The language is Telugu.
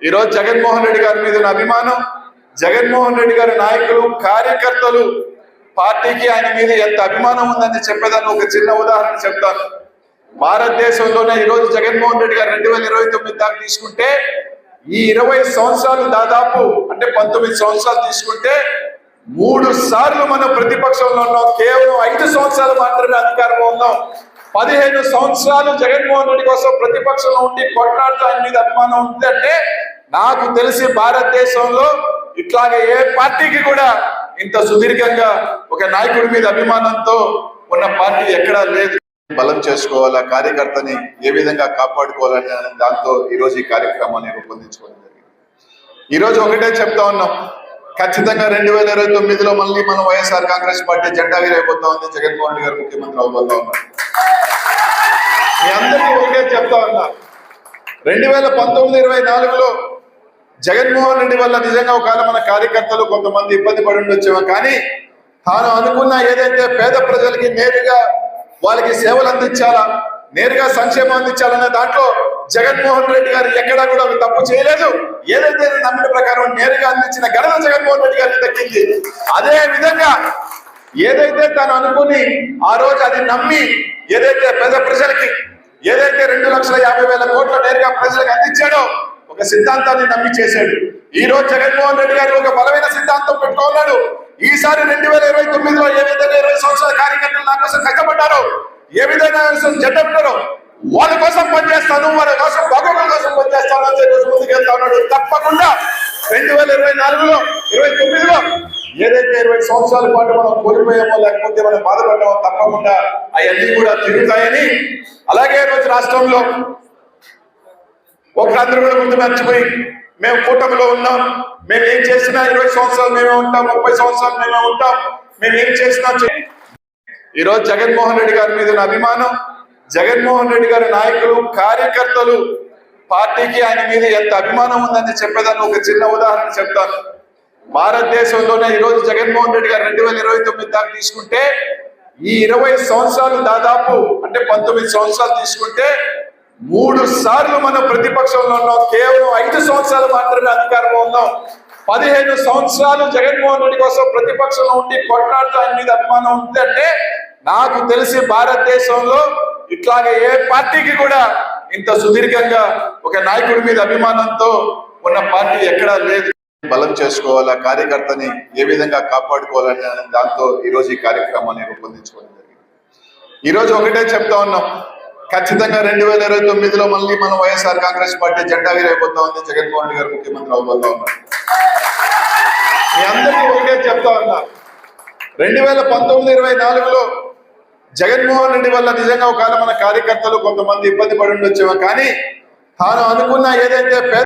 ఈరోజు జగన్మోహన్ రెడ్డి గారి మీద ఉన్న అభిమానం, జగన్మోహన్ రెడ్డి గారి నాయకులు కార్యకర్తలు పార్టీకి ఆయన మీద ఎంత అభిమానం ఉందని చెప్పేదాన్ని ఒక చిన్న ఉదాహరణ చెప్తాను. భారతదేశంలోనే ఈరోజు జగన్మోహన్ రెడ్డి గారు 2029 దాకా తీసుకుంటే ఈ 20 సంవత్సరాలు దాదాపు అంటే 19 సంవత్సరాలు తీసుకుంటే 3 సార్లు మనం ప్రతిపక్షంలో ఉన్నాం. కేవలం 5 సంవత్సరాలు మాత్రమే అధికారంలో ఉన్నాం. 15 సంవత్సరాలు జగన్మోహన్ రెడ్డి కోసం ప్రతిపక్షంలో ఉండి కొట్లాడుతూ ఆయన మీద అభిమానం ఉంది అంటే నాకు తెలిసి భారతదేశంలో ఇట్లాగే ఏ పార్టీకి కూడా ఇంత సుదీర్ఘంగా ఒక నాయకుడి మీద అభిమానంతో ఉన్న పార్టీ ఎక్కడా లేదు. బలం చేసుకోవాలా, కార్యకర్తని ఏ విధంగా కాపాడుకోవాలని దాంతో ఈరోజు ఈ కార్యక్రమాన్ని రూపొందించుకోవడం జరిగింది. ఈరోజు ఒకటే చెప్తా ఉన్నాం, ఖచ్చితంగా 2029లో మళ్ళీ మనం వైఎస్ఆర్ కాంగ్రెస్ పార్టీ జెండా ఎగిరైపోతా ఉంది. జగన్మోహన్ రెడ్డి గారు ముఖ్యమంత్రి అవబోతా ఉన్నారు. మీ అందరికీ ఒకటే చెప్తా ఉన్నా, 2019-24లో జగన్మోహన్ రెడ్డి వల్ల నిజంగా ఒకవేళ మన కార్యకర్తలు కొంతమంది ఇబ్బంది పడి ఉండొచ్చేమో, కానీ తాను అనుకున్న ఏదైతే పేద ప్రజలకి నేరుగా వాళ్ళకి సేవలు అందించాలా, నేరుగా సంక్షేమం అందించాలనే దాంట్లో జగన్మోహన్ రెడ్డి గారు ఎక్కడా కూడా తప్పు చేయలేదు. ఏదైతే నమ్మిన ప్రకారం నేరుగా అందించిన ఘనత జగన్మోహన్ రెడ్డి గారికి దక్కింది. అదే విధంగా ఏదైతే తాను అనుకుని ఆ రోజు అది నమ్మి ఏదైతే పేద ప్రజలకి ఏదైతే 2,50,000 కోట్ల నేరుగా ప్రజలకు అందించాడో ఒక సిద్ధాంతాన్ని నమ్మి చేశాడు. ఈ రోజు జగన్మోహన్ రెడ్డి గారు ఒక బలమైన సిద్ధాంతం పెట్టుకున్నాడు. ఈసారి 2029లో ఏ విధంగా 20 సంవత్సరాల కార్యకర్తలు నా కోసం కష్టపడ్డారో, ఏ విధంగా జెండా పెట్టారో వాళ్ళ కోసం పనిచేస్తాను, వాళ్ళ కోసం భగవంతుల కోసం పనిచేస్తాను అని చెప్పి ముందుకెళ్తా ఉన్నాడు. తప్పకుండా 2024లో 29లో ఏదైతే 20 సంవత్సరాల పాటు మనం కోల్పోయామో లేకపోతే మనం బాధపడ్డామో తప్పకుండా అవన్నీ కూడా తిరుగుతాయని, అలాగే రోజు రాష్ట్రంలో ఒకరందరూ కూడా ముందు మర్చిపోయి మేము కూటమిలో ఉన్నాం, మేము ఏం చేసినా 20 సంవత్సరాలు మేమే ఉంటాం, 30 సంవత్సరాలు మేమే ఉంటాం, మేము ఏం చేసినా. ఈరోజు జగన్మోహన్ రెడ్డి గారి మీద ఉన్న అభిమానం, జగన్మోహన్ రెడ్డి గారి నాయకులు కార్యకర్తలు పార్టీకి ఆయన మీద ఎంత అభిమానం ఉందని చెప్పేదాన్ని ఒక చిన్న ఉదాహరణ చెప్తాను. భారతదేశంలోనే ఈరోజు జగన్మోహన్ రెడ్డి గారు 2029 దాకా తీసుకుంటే ఈ 20 సంవత్సరాలు దాదాపు అంటే 19 సంవత్సరాలు తీసుకుంటే 3 సార్లు మనం ప్రతిపక్షంలో ఉన్నాం. కేవలం 5 సంవత్సరాలు మాత్రమే అధికారంలో ఉన్నాం. 15 సంవత్సరాలు జగన్మోహన్ రెడ్డి కోసం ప్రతిపక్షంలో ఉండి కొట్లాడుతూ ఆయన మీద అభిమానం ఉంది అంటే నాకు తెలిసి భారతదేశంలో ఇట్లాగే ఏ పార్టీకి కూడా ఇంత సుదీర్ఘంగా ఒక నాయకుడి మీద అభిమానంతో ఉన్న పార్టీ ఎక్కడా లేదు. బలం చేసుకోవాలా, కార్యకర్తని ఏ విధంగా కాపాడుకోవాలని దాంతో ఈరోజు ఈ కార్యక్రమాన్ని రూపొందించుకోవడం జరిగింది. ఈరోజు ఒకటే చెప్తా ఉన్నాం, ఖచ్చితంగా 2029లో మళ్ళీ మనం వైఎస్ఆర్ కాంగ్రెస్ పార్టీ జెండా ఎగిరైపోతా ఉంది. జగన్మోహన్ రెడ్డి గారు ముఖ్యమంత్రి అవబోతా ఉన్నారు. మీ అందరికీ ఒకటే చెప్తా ఉన్నా, 2019-24లో జగన్మోహన్ రెడ్డి వల్ల నిజంగా ఒకవేళ మన కార్యకర్తలు కొంతమంది ఇబ్బంది పడి ఉండొచ్చేమో, కానీ తాను అనుకున్న ఏదైతే